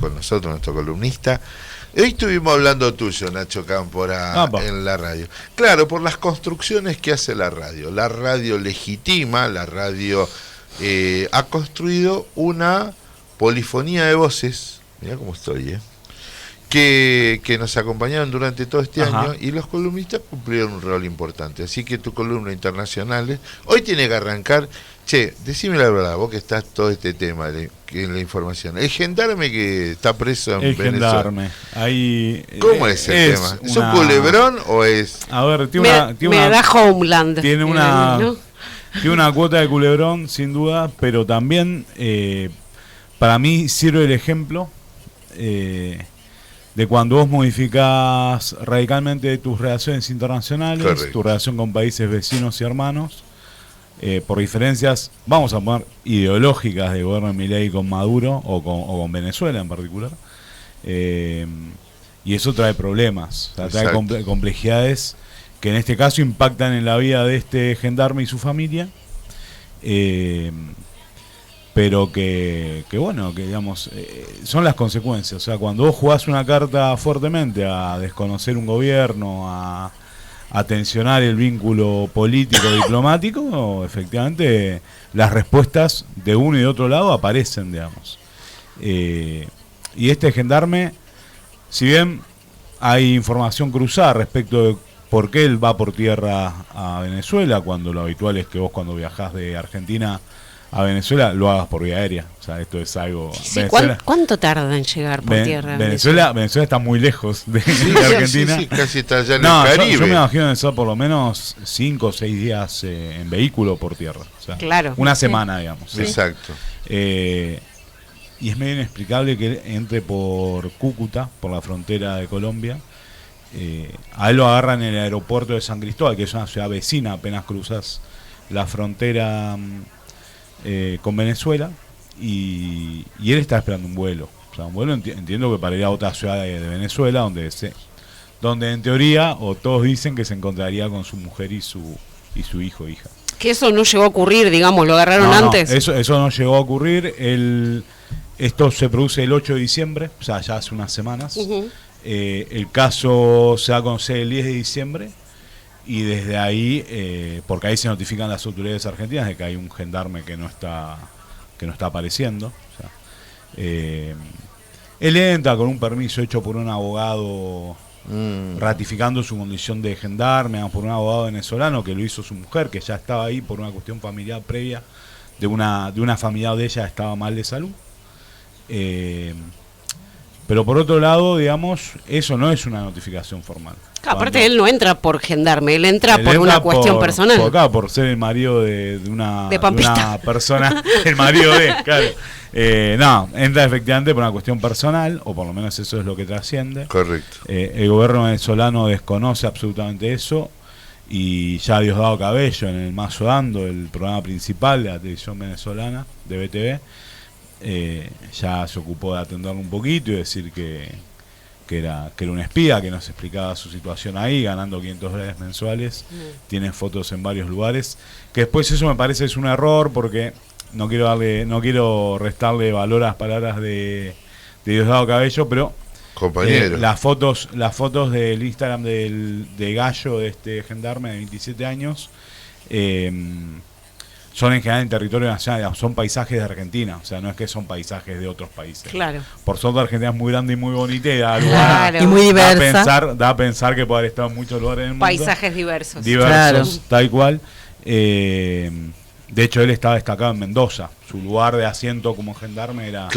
con nosotros, nuestro columnista. Hoy estuvimos hablando tuyo, Nacho Cámpora, en la radio. Claro, por las construcciones que hace la radio. La radio legitima, la radio ha construido una polifonía de voces, mirá cómo estoy, que nos acompañaron durante todo este año, y los columnistas cumplieron un rol importante. Así que tu columna internacional hoy tiene que arrancar. Che, decime la verdad, vos que estás todo este tema de la información. El gendarme que está preso en Venezuela. El gendarme. Ahí, ¿cómo es el tema? ¿Es un culebrón o es...? A ver, me da Homeland. Tiene una cuota de culebrón, sin duda, pero también para mí sirve el ejemplo de cuando vos modificás radicalmente tus relaciones internacionales, correcto, tu relación con países vecinos y hermanos, por diferencias, vamos a poner, ideológicas de gobierno de Milei con Maduro o con Venezuela en particular, y eso trae problemas, o sea, trae complejidades que en este caso impactan en la vida de este gendarme y su familia, pero que bueno, que digamos, son las consecuencias. O sea, cuando vos jugás una carta fuertemente a desconocer un gobierno, a tensionar el vínculo político diplomático, efectivamente las respuestas de uno y de otro lado aparecen, digamos. Y este gendarme, si bien hay información cruzada respecto de por qué él va por tierra a Venezuela, cuando lo habitual es que vos cuando viajás de Argentina a Venezuela lo hagas por vía aérea. O sea, esto es algo... Sí, ¿cuánto tarda en llegar por tierra? Venezuela está muy lejos de Argentina. Sí, casi está allá en el Caribe. Yo me imagino que son por lo menos 5 o 6 días en vehículo por tierra. O sea, claro. Una semana, digamos. Sí. Exacto. Y es medio inexplicable que entre por Cúcuta, por la frontera de Colombia. A él lo agarran en el aeropuerto de San Cristóbal, que es una ciudad vecina, apenas cruzas la frontera con Venezuela, y él está esperando un vuelo. O sea, un vuelo entiendo que para ir a otra ciudad de Venezuela, donde en teoría, o todos dicen que se encontraría con su mujer y su hijo o hija. Que eso no llegó a ocurrir, digamos, lo agarraron antes. Eso no llegó a ocurrir. Esto se produce el 8 de diciembre, o sea, ya hace unas semanas. El caso se va a conocer el 10 de diciembre. Y desde ahí, porque ahí se notifican las autoridades argentinas de que hay un gendarme que no está apareciendo. O sea, él entra con un permiso hecho por un abogado ratificando su condición de gendarme, por un abogado venezolano que lo hizo su mujer, que ya estaba ahí por una cuestión familiar previa de una familiar de ella, estaba mal de salud. Pero por otro lado, digamos, eso no es una notificación formal. Aparte, él no entra por gendarme, él entra por una cuestión personal. Por ser el marido de una persona, el marido claro. No, entra efectivamente por una cuestión personal, o por lo menos eso es lo que trasciende. Correcto. El gobierno venezolano desconoce absolutamente eso, y ya Diosdado Cabello, en el Mazo Dando, el programa principal de la televisión venezolana, de BTV, ya se ocupó de atenderlo un poquito y decir que era un espía, que nos explicaba su situación ahí, ganando $500 mensuales, tiene fotos en varios lugares, que después eso me parece es un error, porque no quiero restarle valor a las palabras de Diosdado Cabello, pero las fotos del Instagram de Gallo, de este gendarme de 27 años, son en general en territorio nacional, son paisajes de Argentina, o sea, no es que son paisajes de otros países. Claro. Por suerte Argentina es muy grande y muy bonita y y muy diversa. Da a pensar que puede haber estado en muchos lugares del mundo. Paisajes diversos. Claro. Tal cual. De hecho, él estaba destacado en Mendoza. Su lugar de asiento como gendarme era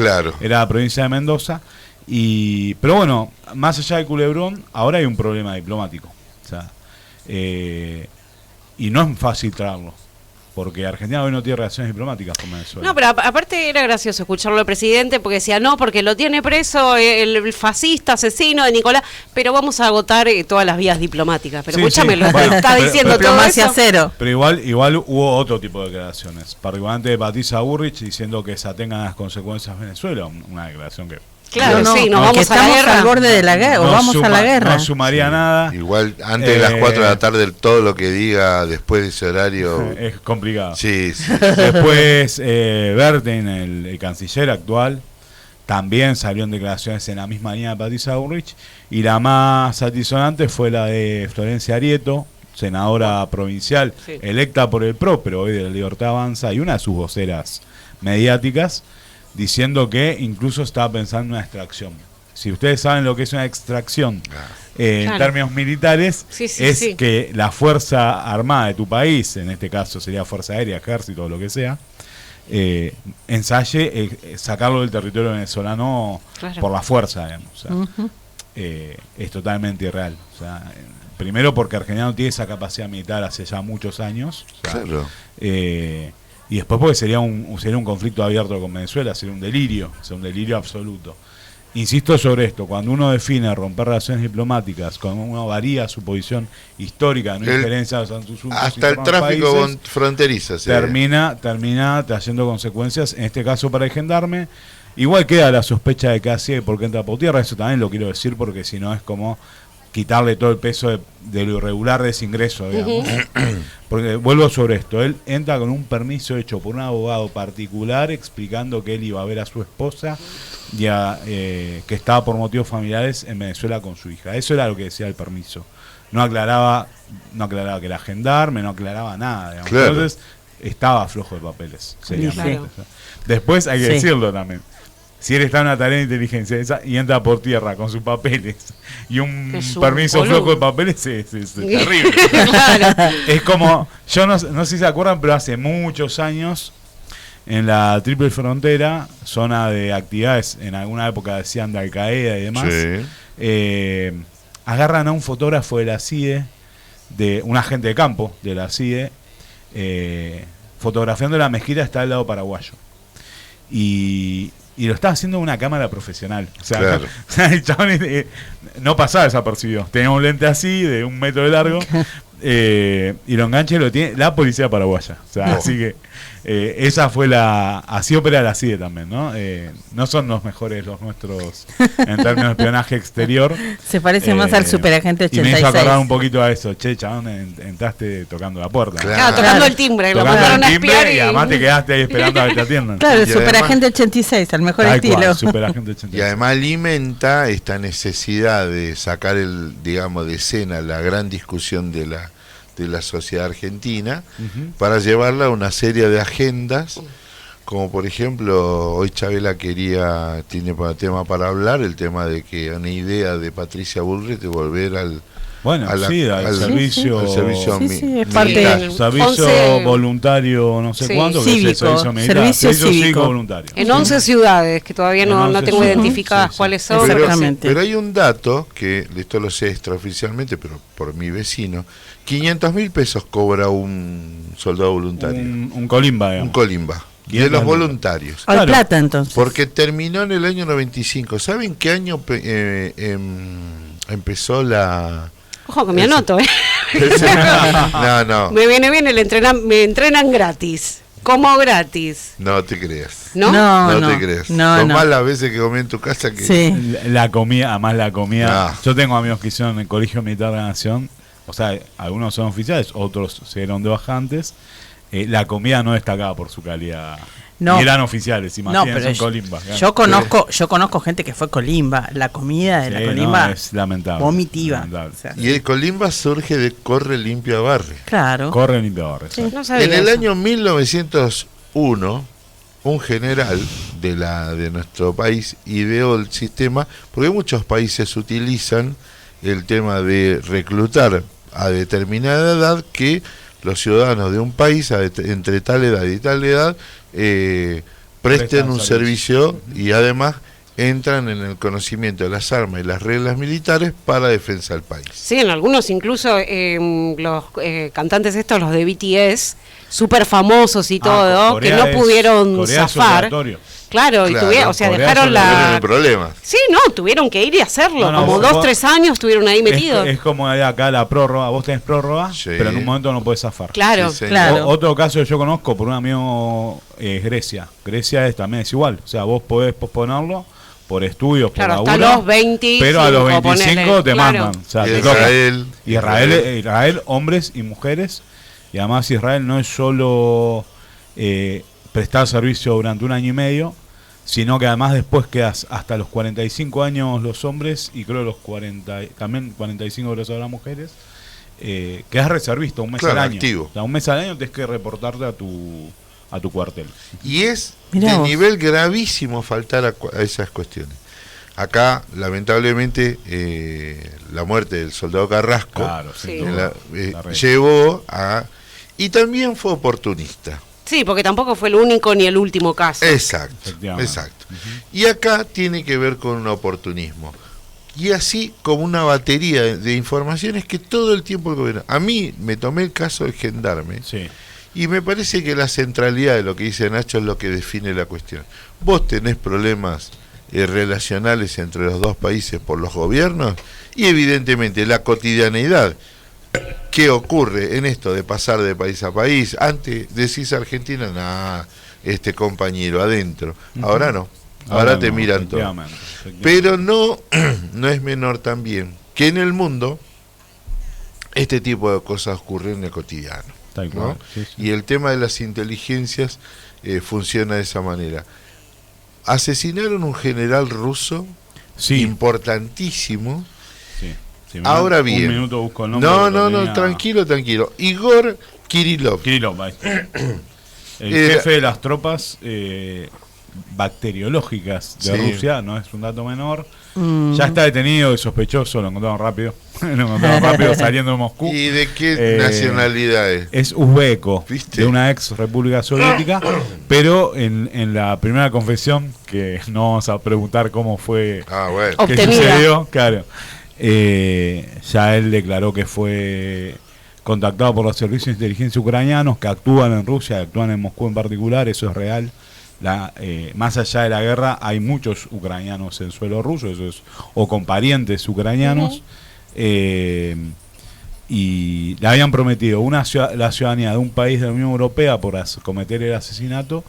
la provincia de Mendoza. Pero bueno, más allá de Culebrón, ahora hay un problema diplomático. O sea, y no es fácil traerlo, porque Argentina hoy no tiene relaciones diplomáticas con Venezuela. No, pero aparte era gracioso escucharlo al presidente, porque decía, no, porque lo tiene preso el fascista asesino de Nicolás, pero vamos a agotar todas las vías diplomáticas. Pero escúchame, lo está diciendo todo eso. Cero. Pero igual hubo otro tipo de declaraciones, particularmente de Patricia Bullrich, diciendo que se atengan las consecuencias de Venezuela, una declaración que... Claro, nos vamos a la guerra. Al borde de la guerra, o vamos a la guerra. No sumaría nada. Igual antes de las 4 de la tarde todo lo que diga después de ese horario es complicado. Sí. Después Berten, el canciller actual, también salieron declaraciones en la misma línea de Patricia Bullrich, y la más satisonante fue la de Florencia Arieto, senadora provincial, electa por el PRO, pero hoy de la Libertad Avanza, y una de sus voceras mediáticas, diciendo que incluso estaba pensando en una extracción. Si ustedes saben lo que es una extracción en términos militares, que la fuerza armada de tu país, en este caso sería Fuerza Aérea, Ejército o lo que sea, ensaye sacarlo del territorio venezolano por la fuerza, digamos. O sea, es totalmente irreal. O sea, primero porque Argentina no tiene esa capacidad militar hace ya muchos años. O sea, y después porque sería un conflicto abierto con Venezuela, sería un delirio absoluto. Insisto sobre esto, cuando uno define romper relaciones diplomáticas, cuando uno varía su posición histórica, no injerencia en sus asuntos hasta el tráfico países, fronterizo termina trayendo consecuencias, en este caso para el gendarme. Igual queda la sospecha de que así porque entra por tierra, eso también lo quiero decir porque si no es como quitarle todo el peso de lo irregular de ese ingreso, digamos. Porque vuelvo sobre esto, él entra con un permiso hecho por un abogado particular explicando que él iba a ver a su esposa y que estaba por motivos familiares en Venezuela con su hija. Eso era lo que decía el permiso. No aclaraba que era gendarme, no aclaraba nada, digamos. Claro. Entonces estaba flojo de papeles, seriamente. Claro. Después hay que decirlo también. Si él está en una tarea de inteligencia y entra por tierra con sus papeles y un permiso flojo de papeles, es terrible. Claro. Es como, yo no sé si se acuerdan, pero hace muchos años en la Triple Frontera, zona de actividades, en alguna época decían de Al Qaeda y demás, agarran a un fotógrafo de la CIDE, de un agente de campo de la CIDE, fotografiando la mezquita está del lado paraguayo. Y lo estaba haciendo una cámara profesional. O sea, el chabón no pasaba desapercibido. Tenía un lente así, de 1 metro de largo, y lo engancha y lo tiene la policía paraguaya. O sea, así que esa fue así opera la CIDE también, ¿no? No son los mejores los nuestros en términos de espionaje exterior. Se parece más al superagente 86. Y me hizo acordar un poquito a eso. Che, chabón, entraste tocando la puerta. Claro, tocando el timbre. Tocando el timbre y además te quedaste ahí esperando a que te atiendan. Claro, el superagente 86, al mejor estilo. Cual, superagente 86. Y además alimenta esta necesidad de sacar de escena la gran discusión de la sociedad argentina, para llevarla a una serie de agendas, como por ejemplo hoy Chabela tiene tema para hablar, el tema de que una idea de Patricia Bullrich de volver al servicio militar, servicio voluntario, no sé cuánto, cívico, que es el servicio militar, servicio cívico voluntario. En 11 ciudades, que todavía no tengo identificadas cuáles son. Pero hay un dato, que esto lo sé extraoficialmente, pero por mi vecino, 500.000 pesos cobra un soldado voluntario. Un colimba, digamos. Un colimba. De los voluntarios. Al plata, entonces. Porque terminó en el año 95. ¿Saben qué año empezó la... Ojo que me anoto, No. Me viene bien me entrenan gratis. Como gratis. No te creas. ¿No? No te creas. Son más las veces que comí en tu casa que... Sí. La comida, además la comida... Yo tengo amigos que hicieron en el Colegio Militar de la Nación. O sea, algunos son oficiales, otros se dieron de bajantes. La comida no destacaba por su calidad. No. Y eran oficiales, imagínense, son colimba. Yo conozco gente que fue colimba. La comida de la colimba es lamentable. Vomitiva. Lamentable. O sea, y el colimba surge de Corre Limpia Barre. Claro. Corre Limpia Barre. Sí, no en el año 1901, un general de nuestro país ideó el sistema, porque muchos países utilizan el tema de reclutar a determinada edad, que los ciudadanos de un país entre tal edad y tal edad presten un servicio y además entran en el conocimiento de las armas y las reglas militares para defensa del país. Sí, en algunos incluso los cantantes estos, los de BTS, súper famosos y todo, que no pudieron zafar. Claro, y dejaron la... problema. Sí, tuvieron que ir y hacerlo, como 2-3 años estuvieron ahí metidos. Es como acá la prórroga, vos tenés prórroga, pero en un momento no podés zafar. Claro. Otro caso que yo conozco por un amigo es Grecia. Grecia también es igual, o sea, vos podés posponerlo por estudios, por laburo, hasta los 25, pero a los 25 te mandan. O sea, Israel, hombres y mujeres, y además Israel no es solo prestar servicio durante 1 año y medio, sino que además después quedas hasta los 45 años los hombres y creo los 40, también 45 creo que las mujeres, quedas reservista un mes al año. Activo. O sea, un mes al año tienes que reportarte a tu cuartel. Y es de nivel gravísimo faltar a esas cuestiones. Acá, lamentablemente, la muerte del soldado Carrasco llevó a... Y también fue oportunista. Sí, porque tampoco fue el único ni el último caso. Exacto. Y acá tiene que ver con un oportunismo. Y así como una batería de informaciones que todo el tiempo el gobierno... A mí me tomé el caso del gendarme y me parece que la centralidad de lo que dice Nacho es lo que define la cuestión. Vos tenés problemas relacionales entre los dos países por los gobiernos y evidentemente la cotidianeidad. ¿Qué ocurre en esto de pasar de país a país? Antes decís Argentina, nada, compañero adentro. Ahora no. Ahora te miran todo. Pero no es menor también que en el mundo este tipo de cosas ocurren en el cotidiano, ¿no? Y el tema de las inteligencias funciona de esa manera. Asesinaron un general ruso importantísimo. Ahora bien, un minuto busco el nombre. No, tranquilo. Igor Kirillov. El jefe de las tropas bacteriológicas de Rusia, no es un dato menor. Ya está detenido y sospechoso, lo encontraron rápido. Saliendo de Moscú. ¿Y de qué nacionalidad es? Es uzbeco, de una ex república soviética, pero en la primera confesión, que no vamos a preguntar cómo fue que sucedió, claro. Ya él declaró que fue contactado por los servicios de inteligencia ucranianos que actúan en Rusia, actúan en Moscú en particular, eso es real. Más allá de la guerra hay muchos ucranianos en suelo ruso, eso es, o con parientes ucranianos, y le habían prometido la ciudadanía de un país de la Unión Europea por cometer el asesinato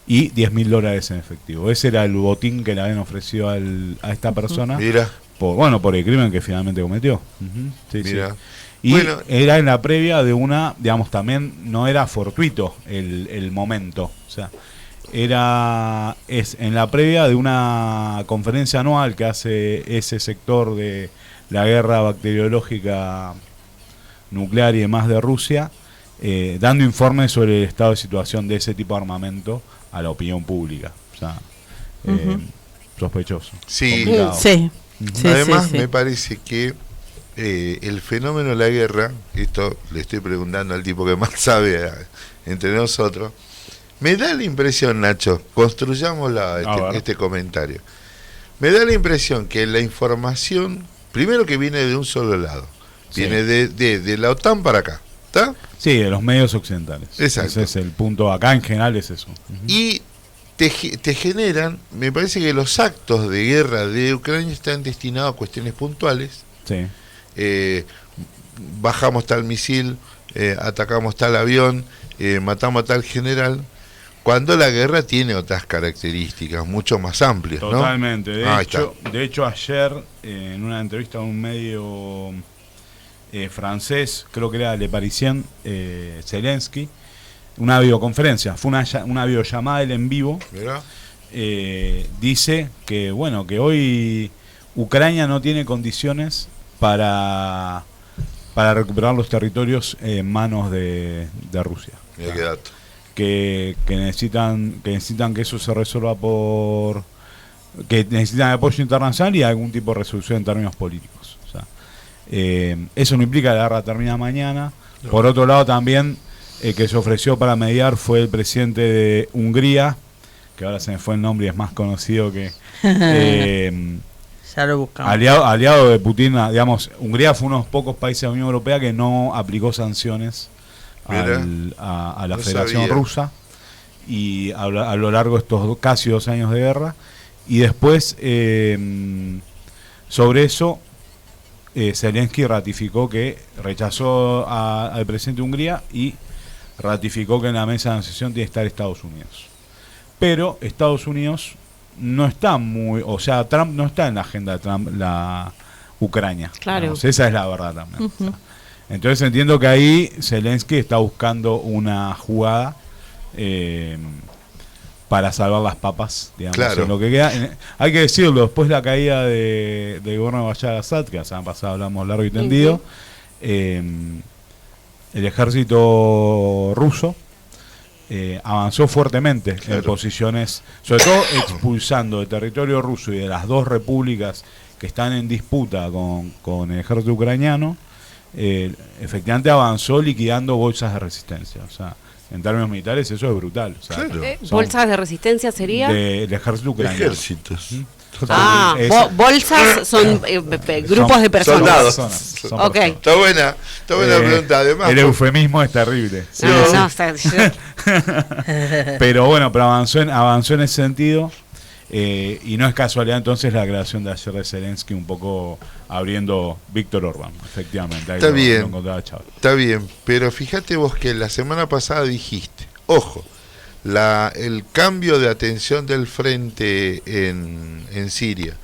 y $10.000 en efectivo. Ese era el botín que le habían ofrecido a esta persona. Mira. Por el crimen que finalmente cometió. Y era en la previa de una, digamos, también no era fortuito el momento, o sea, es en la previa de una conferencia anual que hace ese sector de la guerra bacteriológica nuclear y demás de Rusia, dando informes sobre el estado de situación de ese tipo de armamento a la opinión pública. O sea, sospechoso. Además, me parece que el fenómeno de la guerra, esto le estoy preguntando al tipo que más sabe entre nosotros, me da la impresión, Nacho, construyamos este comentario, me da la impresión que la información, primero que viene de un solo lado, viene de la OTAN para acá, ¿está? Sí, de los medios occidentales. Exacto. Ese es el punto, acá en general es eso. Y te generan, me parece que los actos de guerra de Ucrania están destinados a cuestiones puntuales. Bajamos tal misil, atacamos tal avión, matamos a tal general, cuando la guerra tiene otras características mucho más amplias. Totalmente. De hecho, ayer en una entrevista a un medio francés, creo que era Le Parisien, Zelensky, una videoconferencia, fue una videollamada él en vivo. Dice que que hoy Ucrania no tiene condiciones para recuperar los territorios en manos de Rusia. Mira qué dato. Que necesitan que eso se resuelva que necesitan apoyo internacional y algún tipo de resolución en términos políticos. O sea, eso no implica que la guerra termina mañana. Por otro lado, también que se ofreció para mediar fue el presidente de Hungría, que ahora se me fue el nombre y es más conocido que ya lo buscamos. Aliado de Putin, digamos. Hungría fue uno de los pocos países de la Unión Europea que no aplicó sanciones a la Federación Rusa, y a lo largo de estos casi 2 años de guerra. Y después sobre eso Zelensky ratificó que rechazó al presidente de Hungría y ratificó que en la mesa de negociación tiene que estar Estados Unidos. Pero Estados Unidos no está Trump no está en la agenda de Trump, la Ucrania. Claro. Digamos, esa es la verdad también. O sea, entonces entiendo que ahí Zelensky está buscando una jugada para salvar las papas, digamos, Claro. en lo que queda. Hay que decirlo, después de la caída del gobierno de Bashar al-Assad, que la semana pasada hablamos largo y tendido, el ejército ruso avanzó fuertemente en posiciones, sobre todo expulsando de territorio ruso y de las dos repúblicas que están en disputa con el ejército ucraniano. Efectivamente avanzó liquidando bolsas de resistencia. O sea, en términos militares eso es brutal. O sea, Claro. ¿Bolsas de resistencia sería? del ejército ucraniano. Ejércitos. Ah, Es- bolsas son grupos de personas. Soldados. Ok. Está buena pregunta. Además, el eufemismo es terrible. Sí, No, sí. no, o sea, Pero bueno, pero avanzó en ese sentido. Y no es casualidad entonces la declaración de ayer de Zelensky un poco abriendo Víctor Orbán, efectivamente. Ahí Está bien. lo encontraba Chávez. está bien, pero fíjate vos que la semana pasada dijiste, ojo, el cambio de atención del frente en Siria,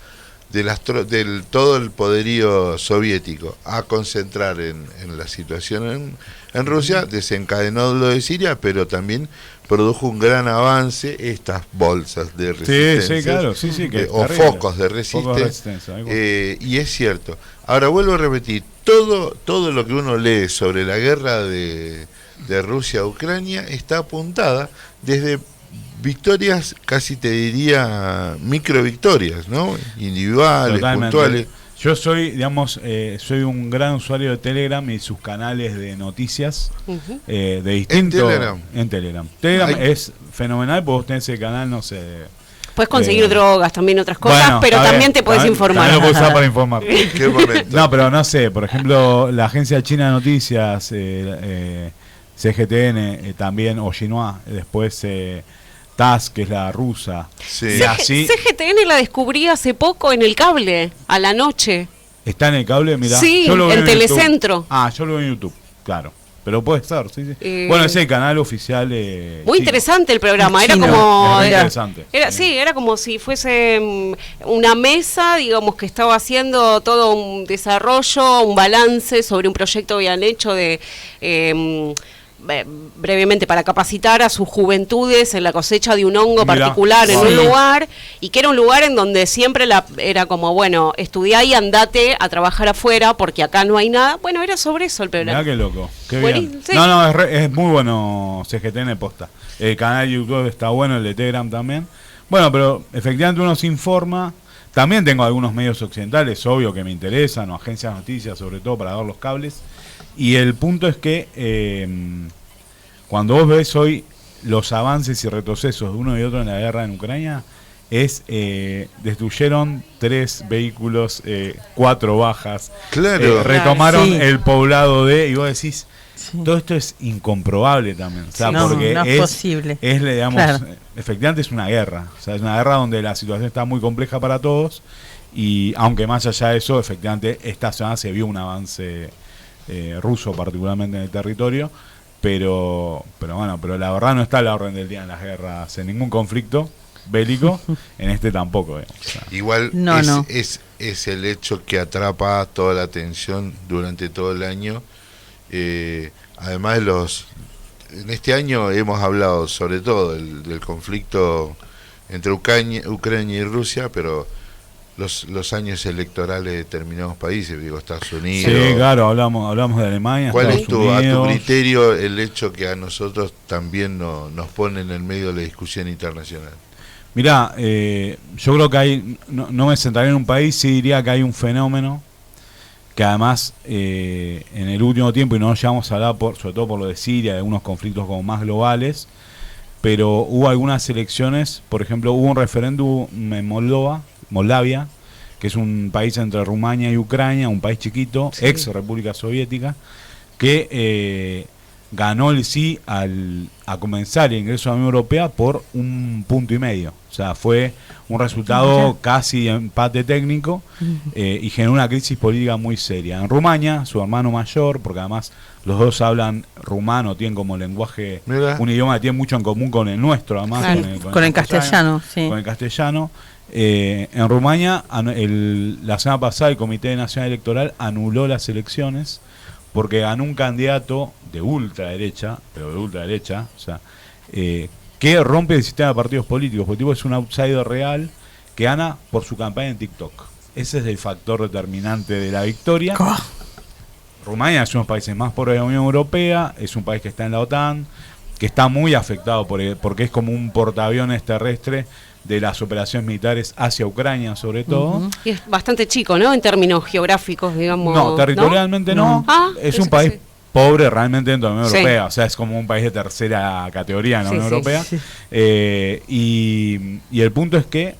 del todo el poderío soviético, a concentrar en la situación en Rusia, desencadenó lo de Siria, pero también produjo un gran avance estas bolsas de resistencia. Sí, claro, sí, que es o terrible. focos de resistencia, algo. y es cierto. Ahora vuelvo a repetir, todo lo que uno lee sobre la guerra de Rusia a Ucrania está apuntada desde victorias, casi te diría micro victorias, ¿no? Individuales, Totalmente. puntuales. Yo soy, digamos, soy un gran usuario de Telegram y sus canales de noticias de distintos. En Telegram. Telegram es fenomenal porque vos tenés el canal, no sé. puedes conseguir drogas, también otras cosas, Bueno, pero también te puedes informar. También lo puedes usar para informar. ¿Qué momento? No, pero no sé, por ejemplo, la agencia china de noticias, CGTN, también, o Xinhua, después TASS, que es la rusa. Sí. Y así CGTN la descubrí hace poco en el cable, a la noche. está en el cable, mirá. Sí, yo lo veo en YouTube. Telecentro. Yo lo veo en YouTube, claro. Pero puede estar, sí, sí. Bueno, es el canal oficial. Muy chino. interesante el programa, era Chino. como... Es muy era- interesante. Era como si fuese una mesa, digamos, que estaba haciendo todo un desarrollo, un balance sobre un proyecto que habían hecho de... brevemente para capacitar a sus juventudes en la cosecha de un hongo Mirá. particular en Sí. un lugar, y que era un lugar en donde siempre era como, bueno, estudiá y andate a trabajar afuera porque acá no hay nada. Bueno, era sobre eso el programa. Mirá qué loco, qué Buenísimo, bien. sí. No, es muy bueno CGTN posta. El canal de YouTube está bueno, el de Telegram también. Bueno, pero efectivamente uno se informa. También tengo algunos medios occidentales, obvio, que me interesan, o agencias de noticias, sobre todo para dar los cables. Y el punto es que cuando vos ves hoy los avances y retrocesos de uno y otro en la guerra en Ucrania, destruyeron 3 vehículos, 4 bajas, Claro. retomaron Sí. el poblado y vos decís, Sí. todo esto es incomprobable también, o sea, Sí. No, porque no es posible. digamos, Claro. efectivamente es una guerra, o sea, es una guerra donde la situación está muy compleja para todos, y aunque más allá de eso, efectivamente esta semana se vio un avance ruso, particularmente en el territorio, pero la verdad no está a la orden del día en las guerras, en ningún conflicto bélico, en este tampoco. O sea, Igual No, no. es el hecho que atrapa toda la atención durante todo el año. Además, en este año hemos hablado sobre todo del conflicto entre Ucrania y Rusia, pero los años electorales de determinados países, digo, Estados Unidos. sí, claro, hablamos de Alemania, ¿Cuál es Estados a tu Unidos. criterio el hecho que a nosotros también nos pone en el medio de la discusión internacional? Mirá, yo creo que no me centraré en un país, sí diría que hay un fenómeno que además en el último tiempo, y no llegamos a hablar sobre todo por lo de Siria, de algunos conflictos como más globales, pero hubo algunas elecciones, por ejemplo, hubo un referéndum en Moldavia, que es un país entre Rumania y Ucrania, un país chiquito, Sí. ex República Soviética, que ganó el sí a comenzar el ingreso a la Unión Europea por 1,5 puntos. O sea, fue un resultado casi empate técnico y generó una crisis política muy seria. En Rumania, su hermano mayor, porque además los dos hablan rumano, tienen como lenguaje, Mirá. un idioma que tiene mucho en común con el nuestro, además. Claro, con el castellano, sí. Con el castellano. En Rumania, la semana pasada, el Comité Nacional Electoral anuló las elecciones porque ganó un candidato de ultraderecha, o sea, que rompe el sistema de partidos políticos, porque el tipo es un outsider real que gana por su campaña en TikTok. Ese es el factor determinante de la victoria. Rumania es uno de los países más pobres de la Unión Europea, es un país que está en la OTAN, que está muy afectado porque es como un portaaviones terrestre de las operaciones militares hacia Ucrania, sobre todo. Y es bastante chico, ¿no? En términos geográficos, digamos. No, territorialmente no. Es un país pobre realmente dentro de la Unión Europea. O sea, es como un país de tercera categoría en la Unión Europea. Sí. Y el punto es que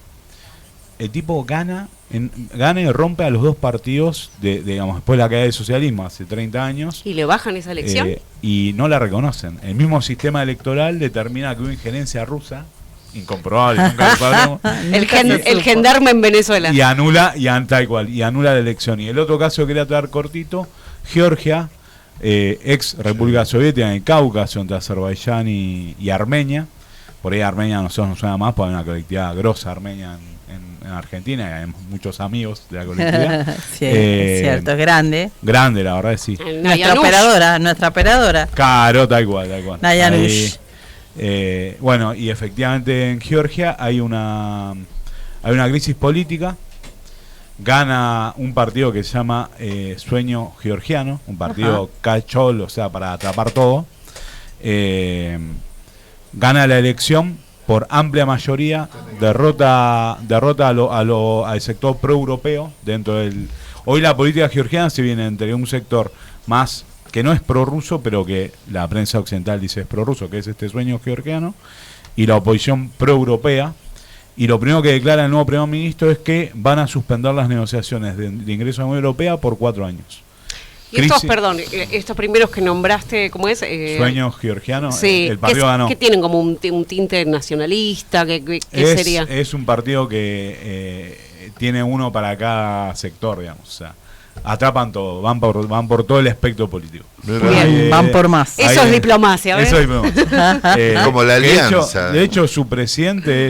el tipo gana y rompe a los dos partidos, digamos, después de la caída del socialismo, hace 30 años. ¿Y le bajan esa elección? Y no la reconocen. El mismo sistema electoral determina que hubo injerencia rusa, incomprobable, nunca lo sabremos. el gendarme en Venezuela. Y anula la elección. Y el otro caso que quería traer cortito, Georgia, ex República Soviética en el Cáucaso, entre Azerbaiyán y Armenia. Por ahí Armenia a nosotros nos suena más, porque hay una colectividad grosa armenia en Argentina, y hay muchos amigos de la colectividad. Sí, es cierto, es grande. Grande, la verdad, sí. Nuestra operadora. Claro, tal cual. Nayanush. Bueno, y efectivamente en Georgia hay una crisis política. Gana un partido que se llama Sueño Georgiano, un partido cachol, o sea, para atrapar todo. Gana la elección por amplia mayoría, derrota al sector pro-europeo dentro del... Hoy la política georgiana se viene entre un sector más que no es prorruso, pero que la prensa occidental dice es prorruso, que es este Sueño Georgiano, y la oposición pro-europea. Y lo primero que declara el nuevo primer ministro es que van a suspender las negociaciones de ingreso a la Unión Europea por 4 años. Y estos primeros que nombraste, ¿cómo es? Sueño Georgiano, sí, el partido ganó. ¿Qué tienen como un tinte nacionalista? ¿Qué sería? Es un partido que tiene uno para cada sector, digamos. O sea, atrapan todo, van por todo el espectro político. Bien, van por más. Eso es diplomacia, ¿ves? Eso es diplomacia. Como la alianza. De hecho, su presidente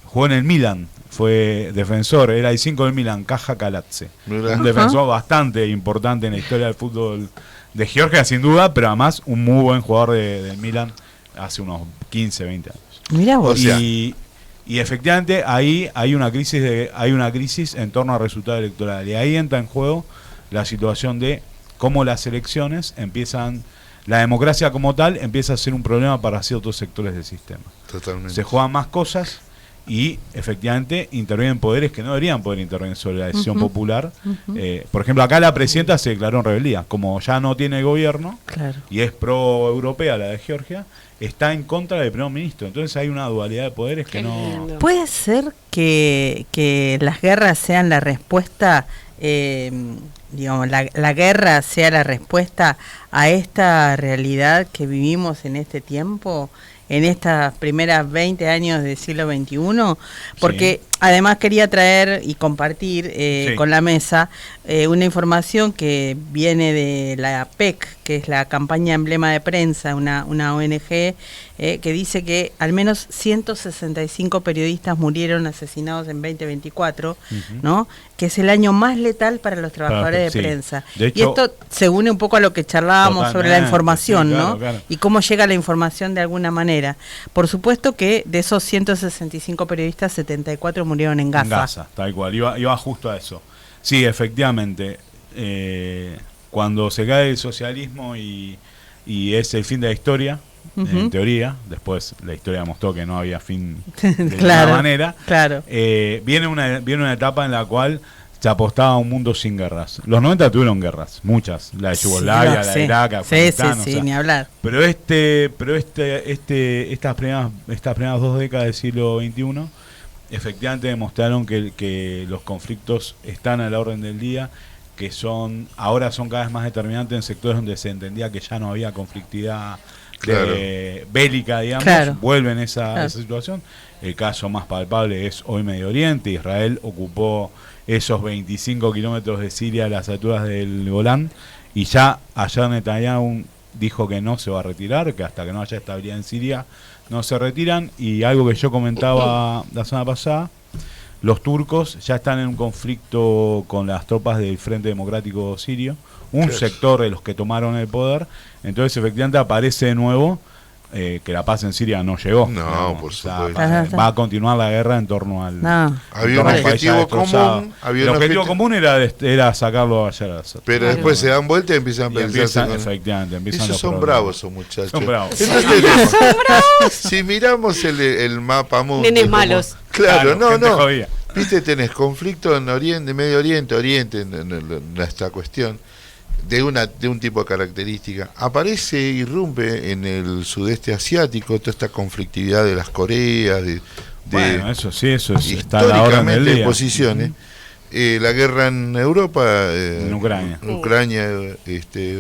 jugó en el Milan. Fue defensor, era el 5 del Milan, Caja Kalatze. Un defensor bastante importante en la historia del fútbol de Georgia, sin duda, pero además un muy buen jugador del Milan hace unos 15, 20 años. Mirá vos. Y efectivamente ahí hay una crisis en torno al resultado electoral. Y ahí entra en juego la situación de cómo las elecciones la democracia como tal empieza a ser un problema para ciertos sectores del sistema. Totalmente. Se juegan más cosas. Y efectivamente intervienen poderes que no deberían poder intervenir sobre la decisión popular. Por ejemplo, acá la presidenta se declaró en rebeldía. Como ya no tiene gobierno y es pro-europea la de Georgia, está en contra del primer ministro. Entonces hay una dualidad de poderes que no... ¿Puede ser que las guerras sean la respuesta, digamos, la guerra sea la respuesta a esta realidad que vivimos en este tiempo? En estas primeras 20 años del siglo XXI, porque además quería traer y compartir con la mesa una información que viene de la PEC, que es la campaña emblema de prensa, una ONG, que dice que al menos 165 periodistas murieron asesinados en 2024, ¿no? Que es el año más letal para los trabajadores de prensa. De hecho, y esto se une un poco a lo que charlábamos sobre la información, ¿no? Claro. Y cómo llega la información de alguna manera. Por supuesto que de esos 165 periodistas, 74 murieron en Gaza. En Gaza, tal cual. Iba justo a eso. Sí, efectivamente. Cuando se cae el socialismo y es el fin de la historia, en teoría, después la historia mostró que no había fin de ninguna manera, viene una etapa en la cual se apostaba a un mundo sin guerras. Los 90 tuvieron guerras, muchas, la de Yugoslavia, la de Irak, Afganistán, ni hablar. Pero estas primeras 2 décadas del siglo XXI efectivamente demostraron que los conflictos están a la orden del día, que ahora son cada vez más determinantes en sectores donde se entendía que ya no había conflictividad bélica, digamos, vuelven esa situación. El caso más palpable es hoy Medio Oriente. Israel ocupó esos 25 kilómetros de Siria a las alturas del Golán, y ya ayer Netanyahu dijo que no se va a retirar, que hasta que no haya estabilidad en Siria no se retiran. Y algo que yo comentaba la semana pasada, los turcos ya están en un conflicto con las tropas del Frente Democrático Sirio, un sector de los que tomaron el poder. Entonces efectivamente aparece de nuevo que la paz en Siria no llegó. No, digamos. por O sea, supuesto. va a continuar la guerra en torno al... Había un objetivo común. El objetivo común era sacarlo a Bashar al-Assad. Pero después se dan vuelta y empiezan a pensar. Efectivamente, empiezan Esos son bravos esos muchachos. Son bravos. Entonces, si miramos el mapa mundo... Nenes malos. Claro, no. Jodida. Viste, tenés conflicto en Oriente, Medio Oriente, en esta cuestión, de un tipo de característica. Aparece, irrumpe en el sudeste asiático toda esta conflictividad de las Coreas, bueno, eso está a la orden del día. Posiciones. La guerra en Europa, en Ucrania,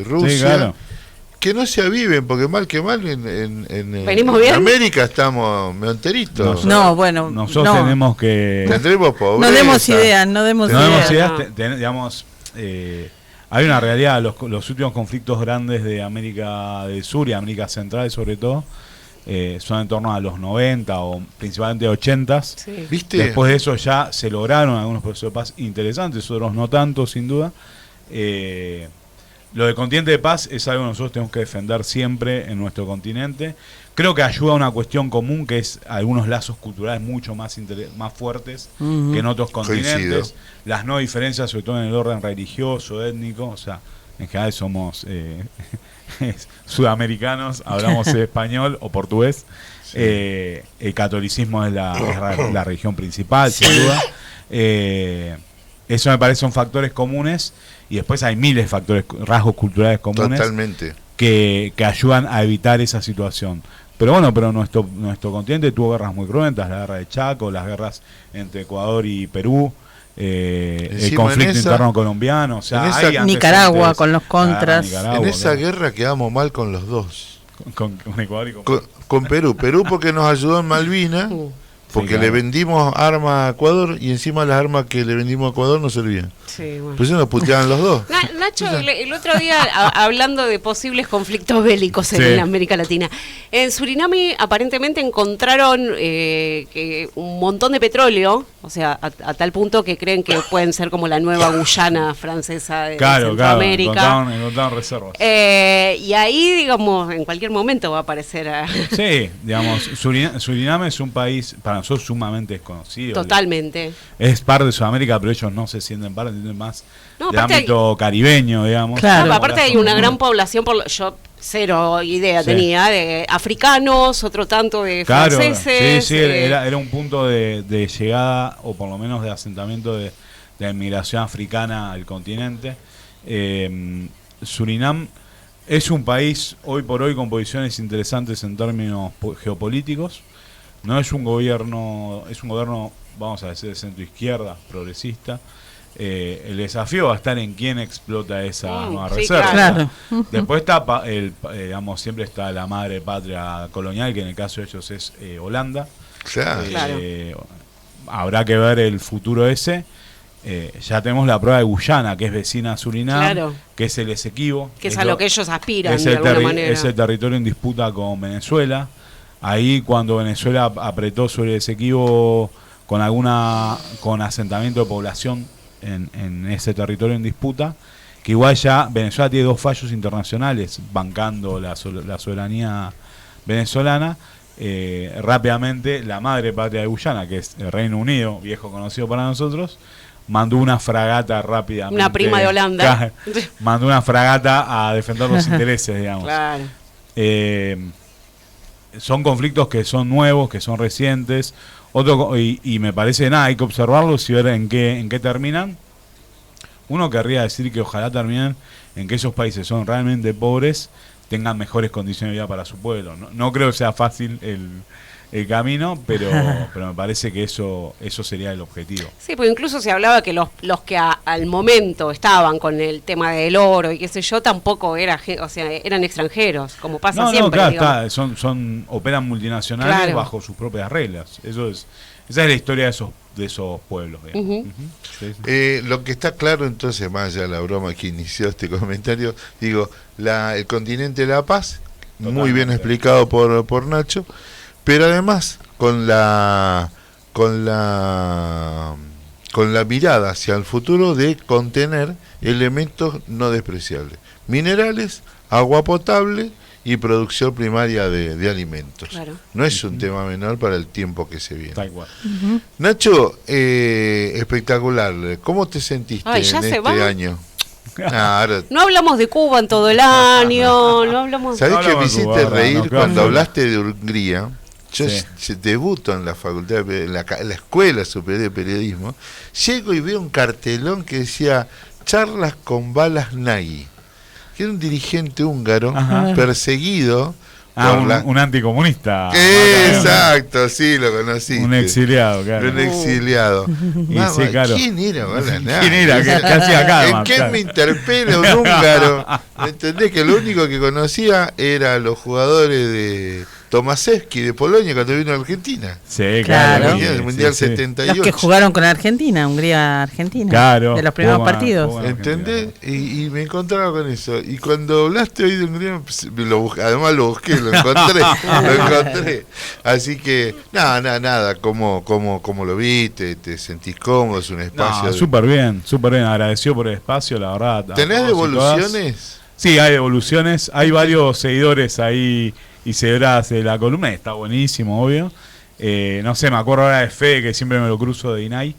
Rusia, sí, claro. Que no se aviven, porque mal que mal en América estamos meonteritos. Nosotros tenemos que... Tendremos pobreza. No demos ideas. Digamos, hay una realidad, los últimos conflictos grandes de América del Sur y América Central sobre todo, son en torno a los 90 o principalmente 80s. Sí. ¿Viste? Después de eso ya se lograron algunos procesos de paz interesantes, otros no tanto, sin duda. Lo del continente de paz es algo que nosotros tenemos que defender siempre en nuestro continente. Creo que ayuda a una cuestión común, que es algunos lazos culturales mucho más fuertes que en otros continentes. Coincido. Las no diferencias, sobre todo en el orden religioso, étnico, o sea, en general somos sudamericanos, hablamos español o portugués. Sí. El catolicismo es la religión principal, sin duda. Eso me parece son factores comunes, y después hay miles de factores, rasgos culturales comunes. Totalmente. Que ayudan a evitar esa situación. Pero nuestro continente tuvo guerras muy cruentas, la guerra de Chaco, las guerras entre Ecuador y Perú, el conflicto interno colombiano, o sea, hay Nicaragua con los contras. En esa guerra quedamos mal con los dos. Con Ecuador y con Perú. Perú porque nos ayudó en Malvinas. Porque le vendimos armas a Ecuador y encima las armas que le vendimos a Ecuador no servían. Sí, bueno. Pues nos puteaban los dos. Nacho, el otro día, hablando de posibles conflictos bélicos en América Latina, en Surinam aparentemente encontraron un montón de petróleo, o sea, a tal punto que creen que pueden ser como la nueva Guyana francesa de Centroamérica. Encontraron reservas. Y ahí, digamos, en cualquier momento va a aparecer... Sí, digamos, Surinam es un país para nosotros sumamente desconocido. Totalmente. Es parte de Sudamérica, pero ellos no se sienten parte, sienten más del ámbito caribeño, digamos. Claro. No, aparte hay una gran población, yo cero idea tenía, de africanos, otro tanto de franceses. Sí, era un punto de llegada, o por lo menos de asentamiento de la inmigración africana al continente. Surinam es un país hoy por hoy con posiciones interesantes en términos geopolíticos. No es un gobierno, vamos a decir, de centro izquierda, progresista. El desafío va a estar en quién explota esa nueva reserva. Claro. Después está, siempre está la madre patria colonial, que en el caso de ellos es Holanda. Claro. Habrá que ver el futuro ese. Ya tenemos la prueba de Guyana, que es vecina a Surinam, que es el Esequibo. Que es a lo que ellos aspiran, de alguna manera. Es el territorio en disputa con Venezuela. Ahí cuando Venezuela apretó sobre el Esequibo con asentamiento de población en ese territorio en disputa, que igual ya Venezuela tiene 2 fallos internacionales bancando la soberanía venezolana. Rápidamente la madre patria de Guyana, que es el Reino Unido, viejo conocido para nosotros, mandó una fragata rápidamente. Una prima de Holanda. Mandó una fragata a defender los intereses, digamos. Claro. Son conflictos que son nuevos, que son recientes. Y me parece hay que observarlos y ver en qué terminan. Uno querría decir que ojalá terminen en que esos países son realmente pobres tengan mejores condiciones de vida para su pueblo. No creo que sea fácil el camino, pero me parece que eso sería el objetivo. Sí, porque incluso se hablaba que los que al momento estaban con el tema del oro y qué sé yo, tampoco eran extranjeros, como pasa siempre. Claro, operan multinacionales bajo sus propias reglas. Esa es la historia de esos pueblos. Sí. Lo que está claro entonces, más allá de la broma que inició este comentario, el continente de la paz, muy bien explicado por Nacho. Pero además con la mirada hacia el futuro de contener elementos no despreciables, minerales, agua potable y producción primaria de alimentos. Claro. No es un tema menor para el tiempo que se viene. Tal cual. Nacho, espectacular. ¿Cómo te sentiste Ay, ¿ya en se este va? año? Ahora, No hablamos de Cuba en todo el año, no hablamos... ¿sabés que me hablamos de hiciste Cuba, reír no, cuando claro. hablaste de Hungría? Yo Sí. debuto en la facultad, en la Escuela Superior de Periodismo. Llego y veo un cartelón que decía charlas con Balas Nagy, que era un dirigente húngaro Ajá. perseguido. Un anticomunista. Exacto, sí, lo conocí. Un exiliado, claro. Un exiliado. Y Mamá, sí, claro. ¿quién era Balas Nagy? ¿Quién era? ¿Qué hacía acá? ¿En además? qué Claro. me interpela un húngaro? ¿Me entendés? Que lo único que conocía era los jugadores de Tomaszewski de Polonia cuando vino a Argentina. Sí, Claro. claro. El Mundial sí. 78. Los que jugaron con Hungría-Argentina. Claro. De los primeros Puma, partidos. Puma. ¿Entendés? Y me encontraba con eso. Y cuando hablaste hoy de Hungría, además lo busqué, lo encontré. Lo encontré. Así que, nada. ¿Cómo lo viste? ¿Te sentís cómodo? Es un espacio. No, súper bien. Agradecido por el espacio, la verdad. a ¿Tenés todos y devoluciones? todas. Sí, hay devoluciones. Hay varios seguidores ahí y seguidoras de la columna. Está buenísimo, obvio. No sé, me acuerdo ahora de Fede, que siempre me lo cruzo de INAI,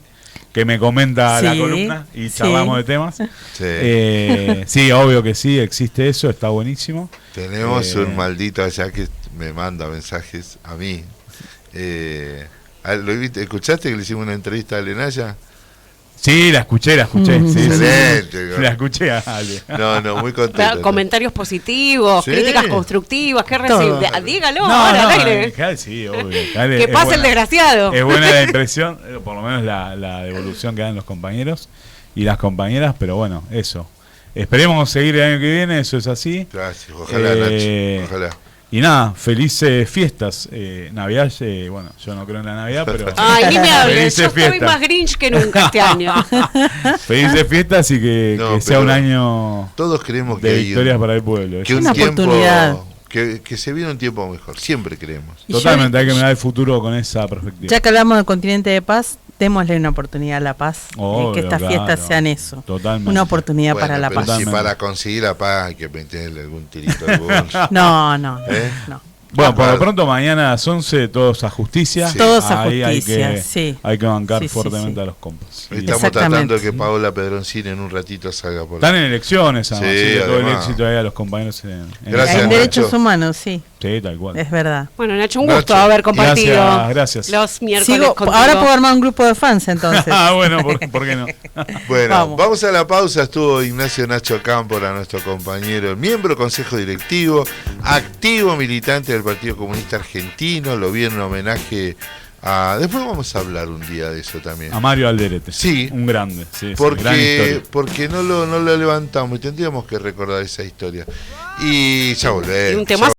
que me comenta la columna y charlamos de temas. Sí. Sí, obvio que sí, existe eso, está buenísimo. Tenemos un maldito allá que me manda mensajes a mí. ¿Lo viste? ¿Escuchaste que le hicimos una entrevista a Lenaya? Sí, la escuché. Sí, Excelente. sí. La escuché a Ale. No, muy contento. Comentarios positivos, Sí. críticas constructivas, ¿qué Todo. recibe? Dígalo ahora al aire. Sí, obvio. Que pase el desgraciado. Es buena la impresión, por lo menos la devolución que dan los compañeros y las compañeras, pero bueno, eso. Esperemos seguir el año que viene, eso es así. Gracias, ojalá, Nacho, ojalá. Y nada, felices fiestas. Navidad, bueno, yo no creo en la Navidad, pero... Ay, ni me hables, felices yo estoy fiestas. más Grinch que nunca este año. Felices fiestas y que sea un año todos creemos que de hay victorias para el pueblo. que Eso. un Una tiempo oportunidad. que se viene un tiempo mejor, siempre creemos. Y Totalmente, hay que mirar el futuro con esa perspectiva. Ya que hablamos del continente de paz, démosle una oportunidad a la paz. Obvio, que estas claro. fiestas sean eso. Totalmente. Una oportunidad Bueno, para la pero paz. si Totalmente. para conseguir la paz hay que meterle algún tirito al bolso. No. ¿Eh? No. Bueno, por lo Claro. pronto mañana a las 11 todos a justicia. Sí. Todos a Ahí justicia, sí. Hay que bancar Sí, fuertemente sí. a los compas. Y Estamos Exactamente. tratando de que Paola Pedroncini en un ratito salga por están en elecciones, además, Sí, así que todo el además. éxito ahí a los compañeros en Gracias, En Nacho. derechos humanos, sí, Sí, tal cual. es verdad. Bueno, Nacho, un gusto Nacho, haber compartido gracias. los miércoles contigo. Ahora puedo armar un grupo de fans entonces. Ah, bueno, ¿por qué no? Bueno, Vamos. vamos a la pausa. Estuvo Ignacio Nacho Cámpora, nuestro compañero, miembro del Consejo Directivo, activo militante del Partido Comunista Argentino. Lo vi en un homenaje a... Después vamos a hablar un día de eso también. A Mario Alderete. Sí. Un grande. Sí, gran historia. Porque no lo levantamos y tendríamos que recordar esa historia. Y ya volvemos. Y un temazo.